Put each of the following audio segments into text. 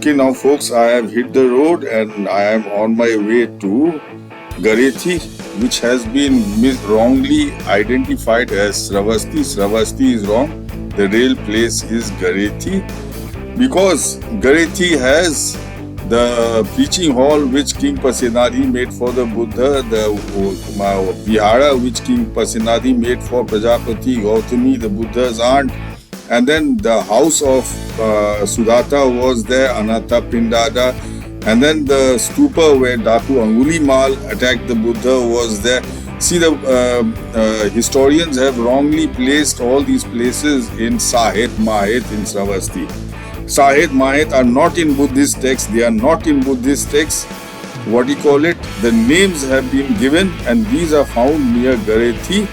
Okay, now folks, I have hit the road and I am on my way to Garethi, which has been wrongly identified as Shravasti. Shravasti is wrong. The real place is Garethi because Garethi has the preaching hall which King Pasenadi made for the Buddha, the Vihara which King Pasenadi made for Prajapati Gautami, the Buddha's aunt, and then the house of Sudatta was there, Anatha Pindada, and then the stupa where Dhatu Angulimal attacked the Buddha was there. See, the historians have wrongly placed all these places in Sahet Mahet in Shravasti. Sahet Mahet are not in Buddhist texts. They are not in Buddhist texts. The names have been given and these are found near Garethi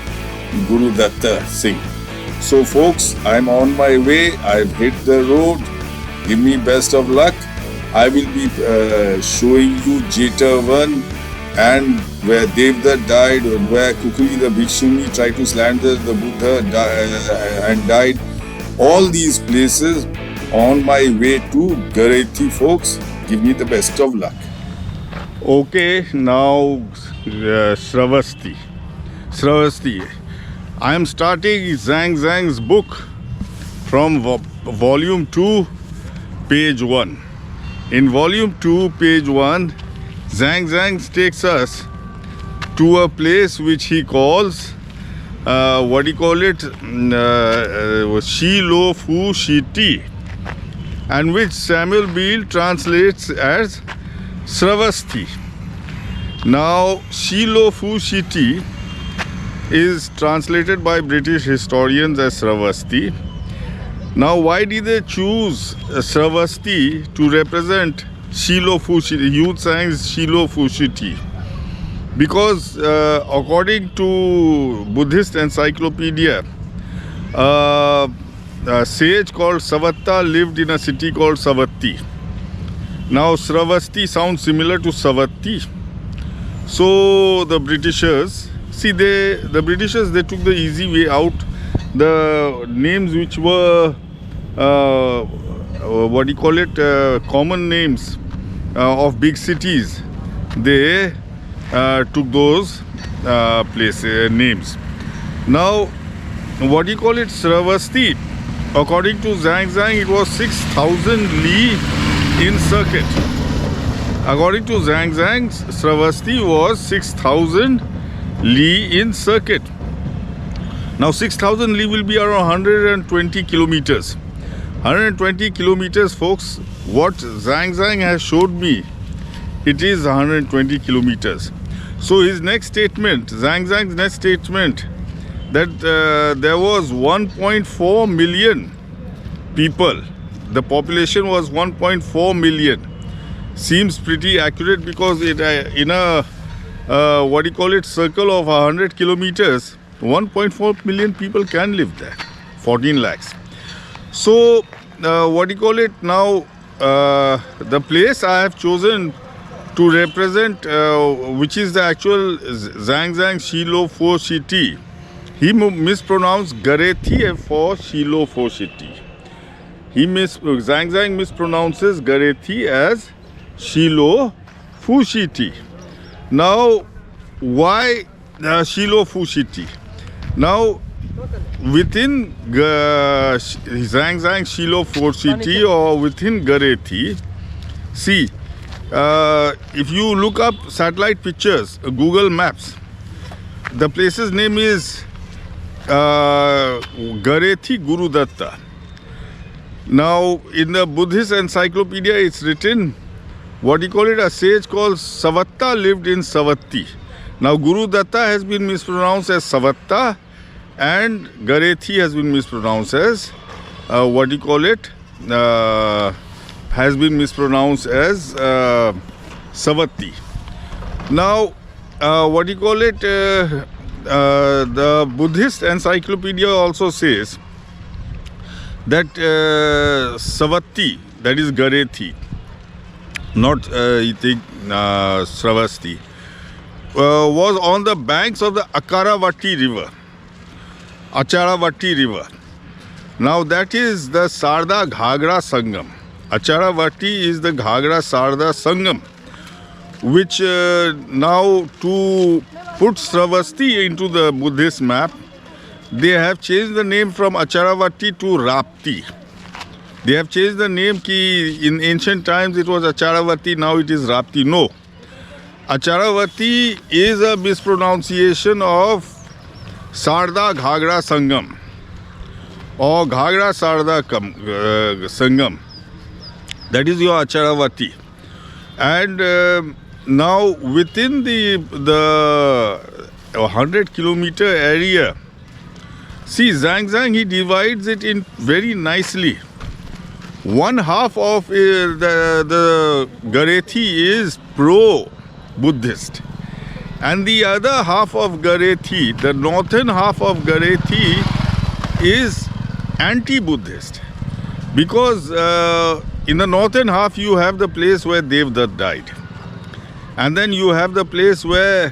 Gurudutta Sing. So folks, I'm on my way. I've hit the road. Give me best of luck. I will be showing you Jeta 1 and where Devdutt died, where Kukuli the Bhikshuni tried to slander the Buddha and died. All these places on my way to Garethi, folks. Give me the best of luck. Okay, now Shravasti. I am starting Tsang's book from volume 2, page 1. In volume 2, page 1, Tsang takes us to a place which he calls, Shi-lo-fu-shi-ti, and which Samuel Beale translates as Shravasti. Now, Shi-lo-fu-shi-ti is translated by British historians as Shravasti. Now, why did they choose Shravasti to represent Shi-lo-fu-shi-ti, Huen Tsangs Shi-lo-fu-shi-ti? Because according to Buddhist encyclopedia, a sage called Savattha lived in a city called Savatthi. Now, Shravasti sounds similar to Savatthi. So the Britishers, the Britishers took the easy way out. The names which were common names of big cities, they took those names. Now, Shravasti, according to Tsang, it was 6,000 li in circuit. According to Tsang, Shravasti was 6,000 li in circuit. Now 6,000 li will be around 120 kilometers. 120 kilometers, folks, what Tsang has showed me, it is 120 kilometers. So his next statement, Tsang's next statement, that there was 1.4 million people. The population was 1.4 million. Seems pretty accurate because in a circle of 100 kilometers, 1.4 million people can live there, 14 lakhs. So, now, the place I have chosen to represent, which is the actual Tsang Shi-lo-fu-shi-ti. He mispronounced Garethi for Shi-lo-fu-shi-ti. Tsang mispronounces Garethi as Shi-lo-fu-shi-ti. Now, why Shi-lo-fu-shi-ti? Now, within Tsang Shi-lo-fu-shi-ti or within Garethi, see, if you look up satellite pictures, Google Maps, the place's name is Garethi Gurudutta. Now, in the Buddhist encyclopedia, it's written, a sage called Savattha lived in Savatthi. Now, Gurudutta has been mispronounced as Savattha and Garethi has been mispronounced as, has been mispronounced as Savatthi. Now, the Buddhist encyclopedia also says that Savatthi, that is Garethi, not Shravasti, was on the banks of the Acharavati river. Now that is the Sarda Ghaghra Sangam. Acharavati is the Ghaghra Sarda Sangam, which now to put Shravasti into the Buddhist map, they have changed the name from Acharavati to Rapti. They have changed the name ki in ancient times it was Acharavati, now it is Rapti. No. Acharavati is a mispronunciation of Sarda Ghaghra Sangam or Ghaghra Sarda Sangam. That is your Acharavati. And now within the 100-kilometer area, see, Zhang he divides it in very nicely. One half of the Garethi is pro-Buddhist. And the other half of Garethi, the northern half of Garethi, is anti-Buddhist. Because in the northern half you have the place where Devdutt died. And then you have the place where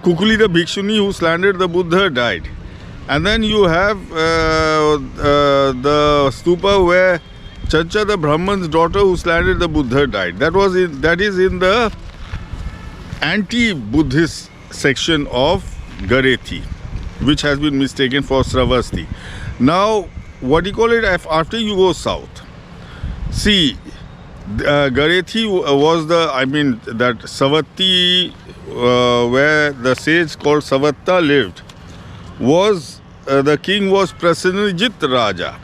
Kukuli the Bhikshuni who slandered the Buddha died. And then you have the stupa where Chacha the Brahman's daughter who slandered the Buddha died. That is in the anti-Buddhist section of Garethi, which has been mistaken for Shravasti. Now, what do you call it after you go south? See, Garethi was that Savatthi, where the sage called Savattha lived, was the king was Prasenjit Raja.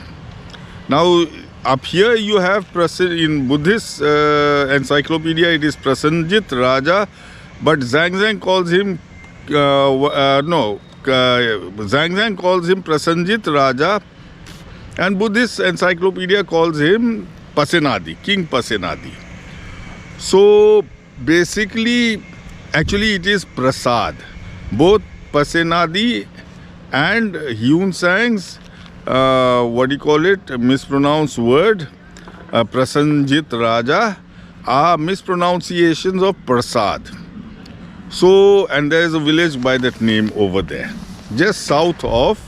Now, up here you have in Buddhist encyclopedia it is Prasenjit Raja, but Zhang calls him Zhang calls him Prasenjit Raja, and Buddhist encyclopedia calls him Pasenadi, King Pasenadi. So basically, actually it is Prasad. Both Pasenadi and Huen Tsangs, mispronounced word, Prasenjit Raja, are mispronunciations of Prasad. So, and there is a village by that name over there, just south of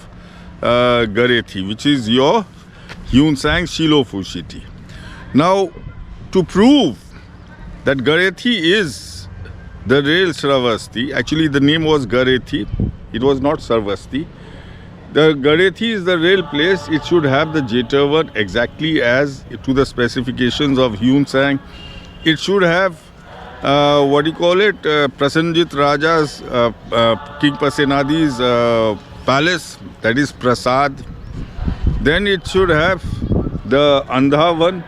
Garethi, which is your Huen Tsangs Shi-lo-fu-shi-ti. Now, to prove that Garethi is the real Shravasti, actually the name was Garethi, it was not Shravasti. The Garethi is the real place. It should have the J-turban exactly as to the specifications of Huen Tsang. It should have Prasenjit Raja's King Pasenadi's palace, that is Prasad. Then it should have the Andhavan.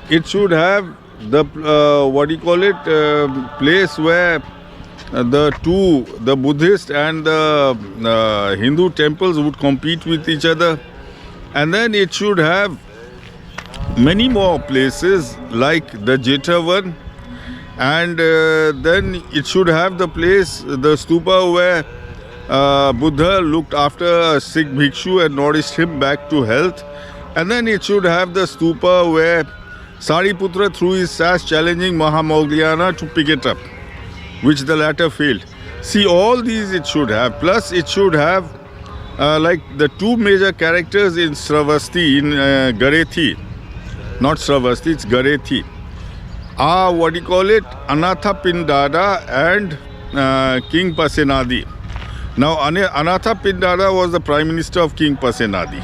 It should have the place where the Buddhist and the Hindu temples would compete with each other. And then it should have many more places like the Jethavan, and then it should have the place, the stupa where Buddha looked after a sick bhikshu and nourished him back to health. And then it should have the stupa where Sariputra threw his sash challenging Mahamaugliana to pick it up, which the latter failed. See, all these it should have. Plus it should have like the two major characters in Shravasti, in Garethi, not Shravasti, it's Garethi, are Anatha Pindada and King Pasenadi. Now, Anatha Pindada was the Prime Minister of King Pasenadi.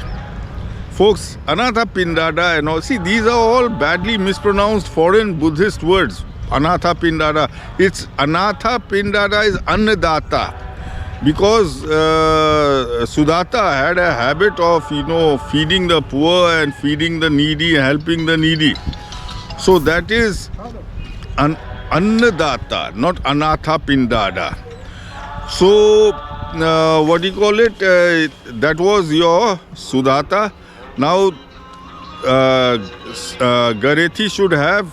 Folks, Anatha Pindada and all, see, these are all badly mispronounced foreign Buddhist words. Anatha Pindada. It's Anatha Pindada is Annadatta. Because Sudatta had a habit of, feeding the poor and feeding the needy, helping the needy. So that is Annadatta, not Anatha Pindada. So, that was your Sudatta. Now, Garethi should have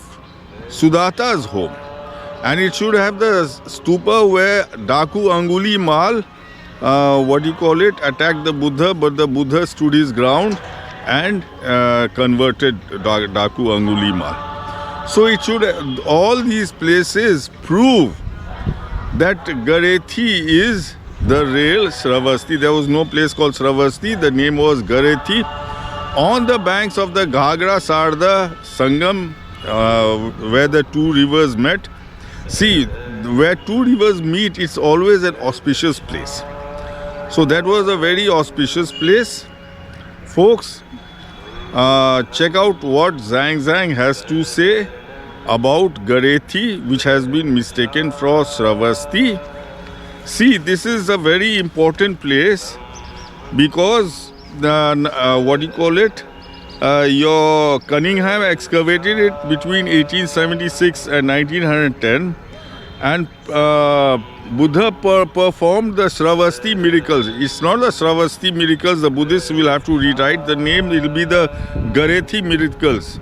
Sudatta's home. And it should have the stupa where Daku Anguli Mal, attacked the Buddha, but the Buddha stood his ground and converted Daku Anguli Mal. So it should, all these places prove that Garethi is the real Shravasti. There was no place called Shravasti, the name was Garethi. On the banks of the Ghaghra Sarda Sangam, where the two rivers met. See, where two rivers meet, it's always an auspicious place. So that was a very auspicious place. Folks, check out what Zhang has to say about Garethi, which has been mistaken for Shravasti. See, this is a very important place because your Cunningham excavated it between 1876 and 1910, and Buddha performed the Shravasti miracles. It's not the Shravasti miracles. The Buddhists will have to rewrite the name. It will be the Garethi miracles,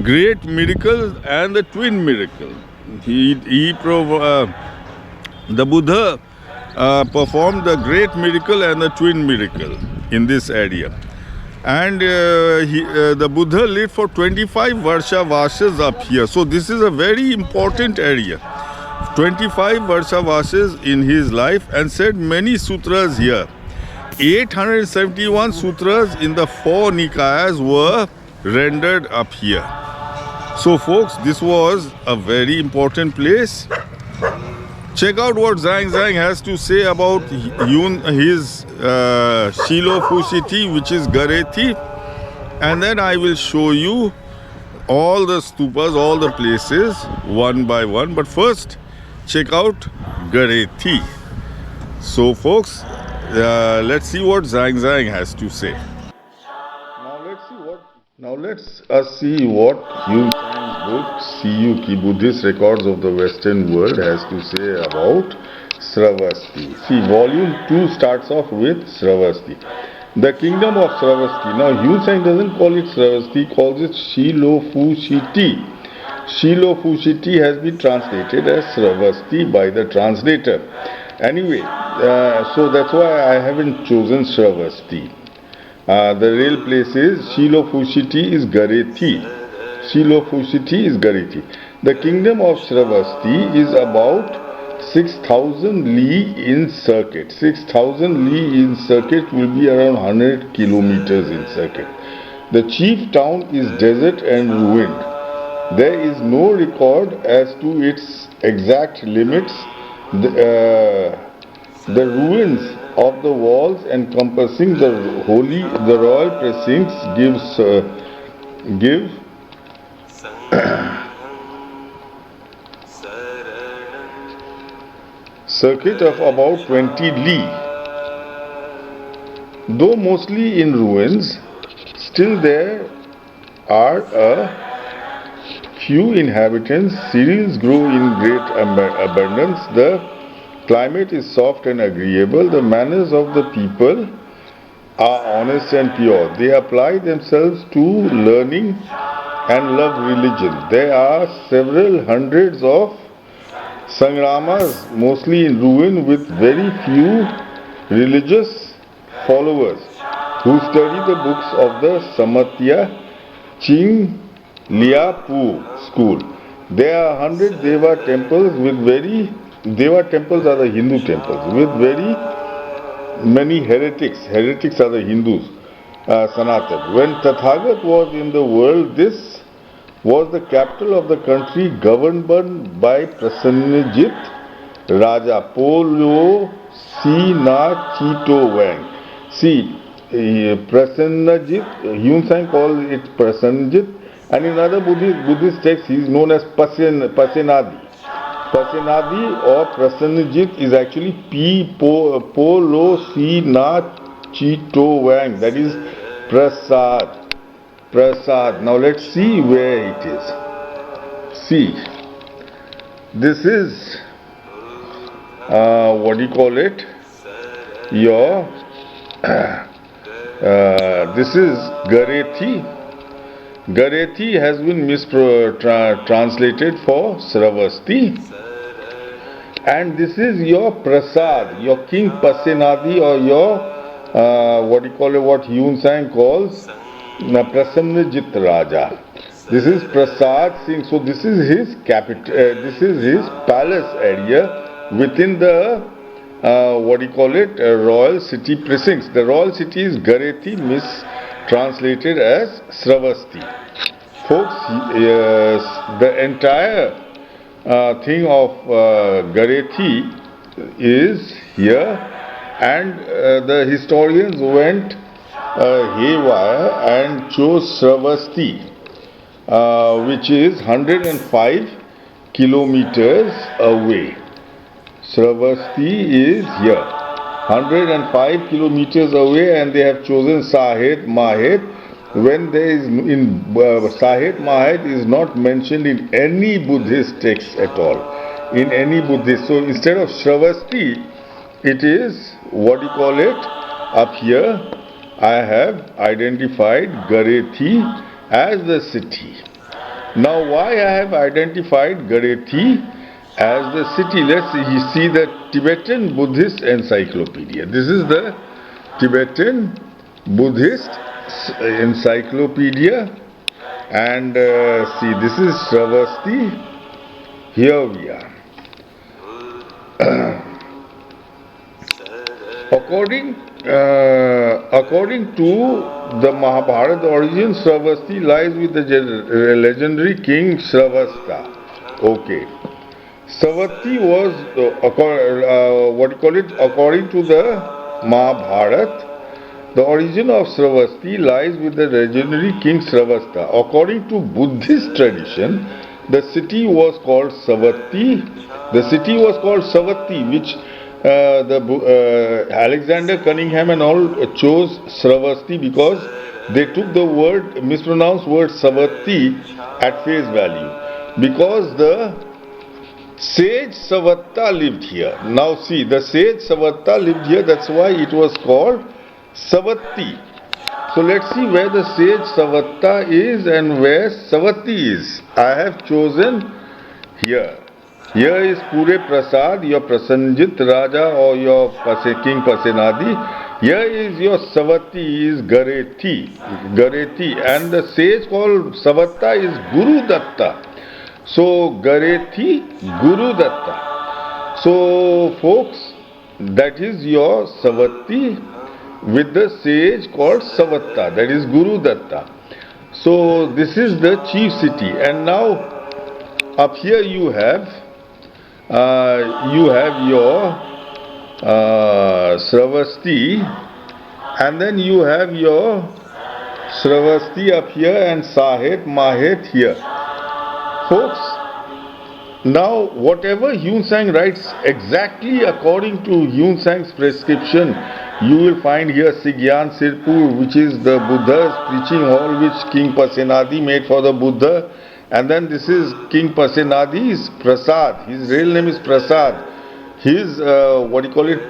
great miracle and the twin miracle. The Buddha performed the great miracle and the twin miracle in this area. And the Buddha lived for 25 Varshavasas up here. So this is a very important area. 25 Varshavasas in his life, and said many sutras here. 871 sutras in the 4 Nikayas were rendered up here. So folks, this was a very important place. Check out what Zhang has to say about his Shi-lo-fu-shi-ti, which is Garethi. And then I will show you all the stupas, all the places, one by one. But first, check out Garethi. So folks, let's see what Zhang has to say. Now let's see what Huen Tsang's book, CU Ki Buddhist Records of the Western World, has to say about Sravasti. See, volume 2 starts off with Sravasti. The kingdom of Sravasti. Now Huen Tsang doesn't call it Sravasti, he calls it Shi-lo-fu-shi-ti. Shi-lo-fu-shi-ti has been translated as Sravasti by the translator. Anyway, so that's why I haven't chosen Shravasti. The real place is Shi-lo-fu-shi-ti is Garethi. Shi-lo-fu-shi-ti is Garethi. The kingdom of Shravasti is about 6,000 li in circuit. 6,000 li in circuit will be around 100 kilometers in circuit. The chief town is desert and ruined. There is no record as to its exact limits. The ruins of the walls encompassing the royal precincts give circuit of about 20 li. Though mostly in ruins, still there are a few inhabitants. Cereals grow in great abundance. The climate is soft and agreeable. The manners of the people are honest and pure. They apply themselves to learning and love religion. There are several hundreds of sangramas, mostly in ruin, with very few religious followers who study the books of the Samatya Ching Liapu school. There are 100 Deva temples Deva temples are the Hindu temples with very many heretics. Heretics are the Hindus, Sanatan. When Tathagat was in the world, this was the capital of the country, governed by Prasannajit Raja Polo Sina Chito Wang. See, Prasannajit, Huen Tsang calls it Prasannajit, and in other Buddhist texts he is known as Pasenadi. Pasenadi or Prasannajit is actually Polo Sina Chito Wang, that is Prasad. Now let's see where it is. See, this is this is Garethi. Garethi has been translated for Shravasti, and this is your Prasad, your King Pasenadi, or your what Huen Tsang calls Prasannajit Raja. This is Prasad Singh. So this is his capital. This is his palace area within the royal city precincts. The royal city is Garethi, translated as Shravasti. Folks, the entire thing of Garethi is here, and the historians went haywire and chose Shravasti, which is 105 kilometers away. Shravasti is here, 105 kilometers away, and they have chosen Sahet Mahet when there is in Sahet Mahet is not mentioned in any Buddhist text at all, in any Buddhist. So instead of Shravasti, it is what you call it up here. I have identified Garethi as the city. Now, why I have identified Garethi as the city? Let's see the Tibetan Buddhist Encyclopedia. This is the Tibetan Buddhist Encyclopedia, and see, this is Shravasti. Here we are. According to the Mahabharata origin, Shravasti lies with the legendary king Shravasta. Okay. Savatthi was, according to the Mahabharata, the origin of Shravasti lies with the legendary king Shravasta. According to Buddhist tradition, the city was called Savatthi. The city was called Savatthi, which Alexander Cunningham and all chose Shravasti because they took the mispronounced word Savatthi at face value. Because the sage Savattha lived here. Now see, the sage Savattha lived here, that's why it was called Savatthi. So let's see where the sage Savattha is and where Savatthi is. I have chosen here. Here is Pure Prasad, your Prasanjit Raja or your King Pasenadi. Here is your Savatthi, is Garethi, and the sage called Savattha is Gurudutta. So Garethi Gurudutta. So folks, that is your Savatthi with the sage called Savattha, that is Gurudutta. So this is the chief city, and now up here you have your Shravasti, and then you have your Shravasti up here and Sahet Mahet here. Folks, now whatever Huen Tsang writes exactly according to Huen Tsang's prescription, you will find here Sigyan Sirpur, which is the Buddha's preaching hall which King Pasenadi made for the Buddha. And then this is King Pasenadi's Prasad. His real name is Prasad. His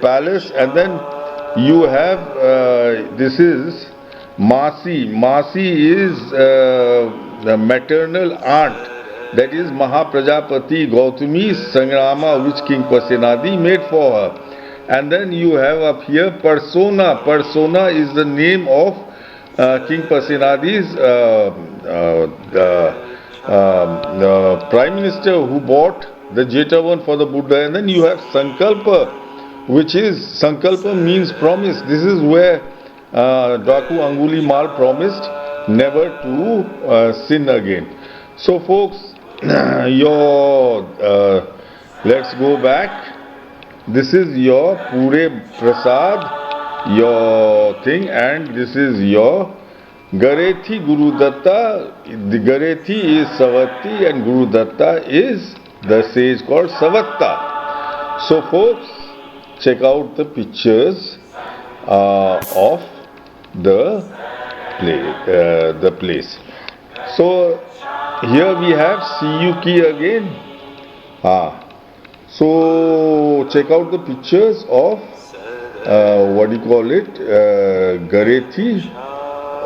palace. And then you have this is Masi. Masi is the maternal aunt. That is Mahaprajapati Gautami's Sangrama, which King Pasenadi made for her. And then you have up here Persona. Persona is the name of King Pasenadi's Prime Minister who bought the Jetavan for the Buddha. And then you have Sankalpa, which is, Sankalpa means promise. This is where Daku Anguli Mal promised never to sin again. So folks, let's go back. This is your Pure Prasad, your thing, and this is your Garethi Gurudutta. The Garethi is Savatthi and Gurudutta is the sage called Savattha. So folks, check out the pictures of the place. So here we have Siyuki again. So check out the pictures of Garethi,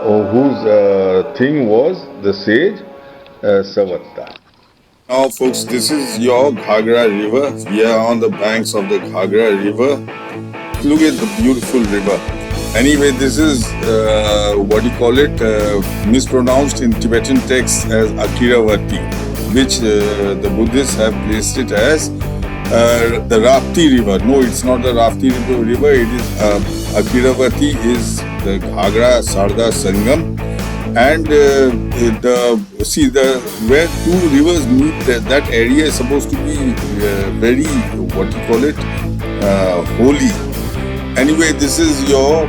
whose thing was the sage Savattha. Now folks, this is your Ghaghra river. We are on the banks of the Ghaghra river. Look at the beautiful river. Anyway, this is mispronounced in Tibetan texts as Akiravati, which the Buddhists have placed it as the Rapti river. No, it's not the Rapti river. It is Akiravati is the Ghaghra Sarda Sangam, and where two rivers meet, that area is supposed to be very, what you call it, holy. Anyway, this is your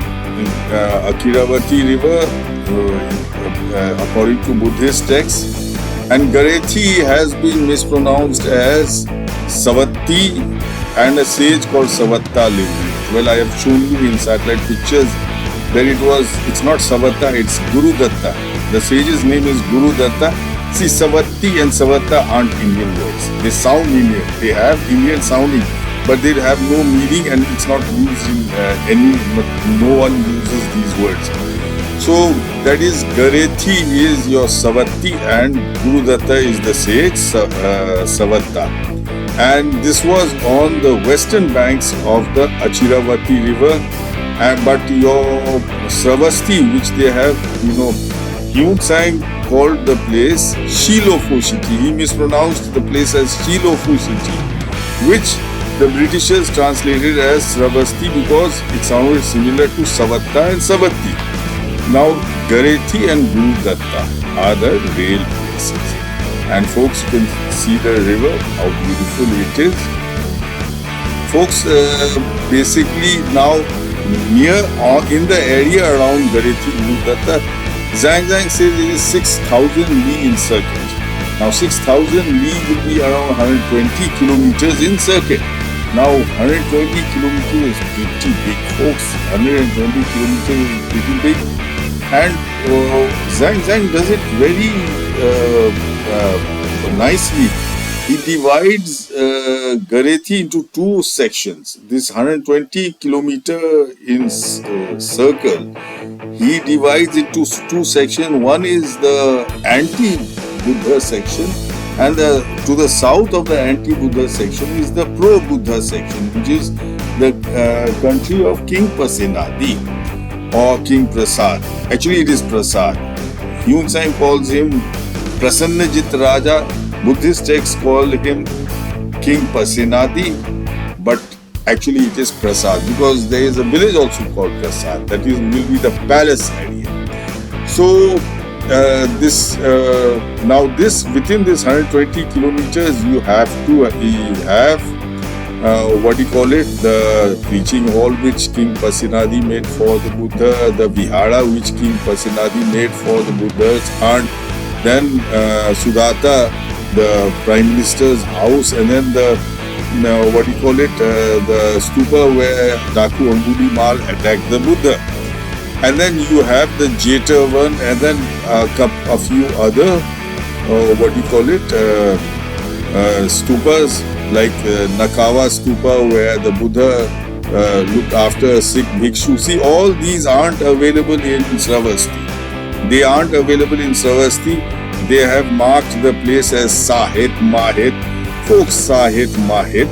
Akiravati river according to Buddhist texts, and Garethi has been mispronounced as Savatthi, and a sage called Savattha lived. Well, I have shown you in satellite pictures that it's not Savattha, it's Gurudutta. The sage's name is Gurudutta. See, Savatthi and Savattha aren't Indian words. They sound Indian. They have Indian sounding, but they have no meaning, and it's not used in no one uses these words. So that is, Garethi is your Savatthi and Gurudutta is the sage, Savattha. And this was on the western banks of the Achiravati river. But your Shravasti, which they have, Huen Tsang called the place Shi-lo-fu-shi-ti. He mispronounced the place as Shi-lo-fu-shi-ti, which the Britishers translated as Shravasti because it sounded similar to Savattha and Savatthi. Now, Garethi and Gurudutta are the real places. And folks, you can see the river, how beautiful it is. Folks, basically now near or in the area around Garethi Gurudutta, Zhang says it is 6,000 li in circuit. Now 6,000 li will be around 120 kilometers in circuit. Now 120 kilometers is pretty big, folks. 120 kilometers is pretty big. And Zhang does it very nicely. He divides Garethi into two sections. This 120 kilometer in circle, he divides it to two sections. One is the anti-Buddha section, and to the south of the anti-Buddha section is the pro-Buddha section, which is the country of King Pasenadi or King Prasad. Actually, it is Prasad. Huen Tsang calls him Prasannajit Raja. Buddhist texts call him King Pasenadi, but actually it is Prasad because there is a village also called Prasad. That will be the palace area. So within this 120 kilometers, you have to have the preaching hall which King Pasenadi made for the Buddha, the vihara which King Pasenadi made for the Buddha's aunt, then Sudatta, the Prime Minister's house, and then the stupa where Daku Anguli Mal attacked the Buddha. And then you have the Jetavan, and then a few other stupas like Nakawa stupa where the Buddha looked after a sick bhikshu. See, all these aren't available in Shravasti. They aren't available in Shravasti. They have marked the place as Sahet Mahet. Folks, Sahet Mahet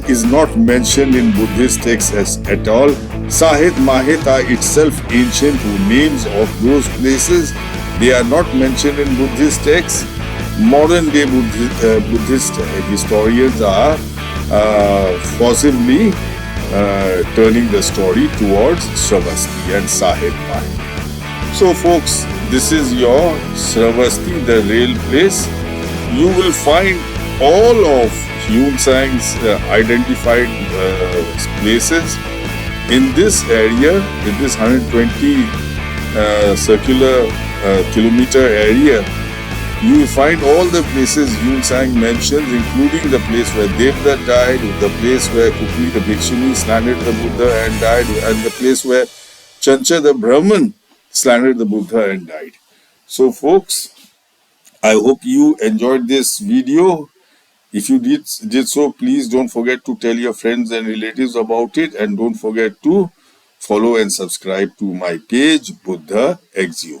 is not mentioned in Buddhist texts at all. Sahet Mahet are itself ancient names of those places. They are not mentioned in Buddhist texts. Modern day Buddhist historians are possibly turning the story towards Shravasti and Sahet Mahet. So folks, this is your Shravasti, the real place. You will find all of Huen Tsang's identified places in this area, in this 120 circular kilometer area. You will find all the places Huen Tsang mentions, including the place where Devdutt died, the place where Kukli the Bhikshuni slandered the Buddha and died, and the place where Chancha the Brahman slandered the Buddha and died. So folks, I hope you enjoyed this video. If you did so, please don't forget to tell your friends and relatives about it, and don't forget to follow and subscribe to my page, Buddha Exio.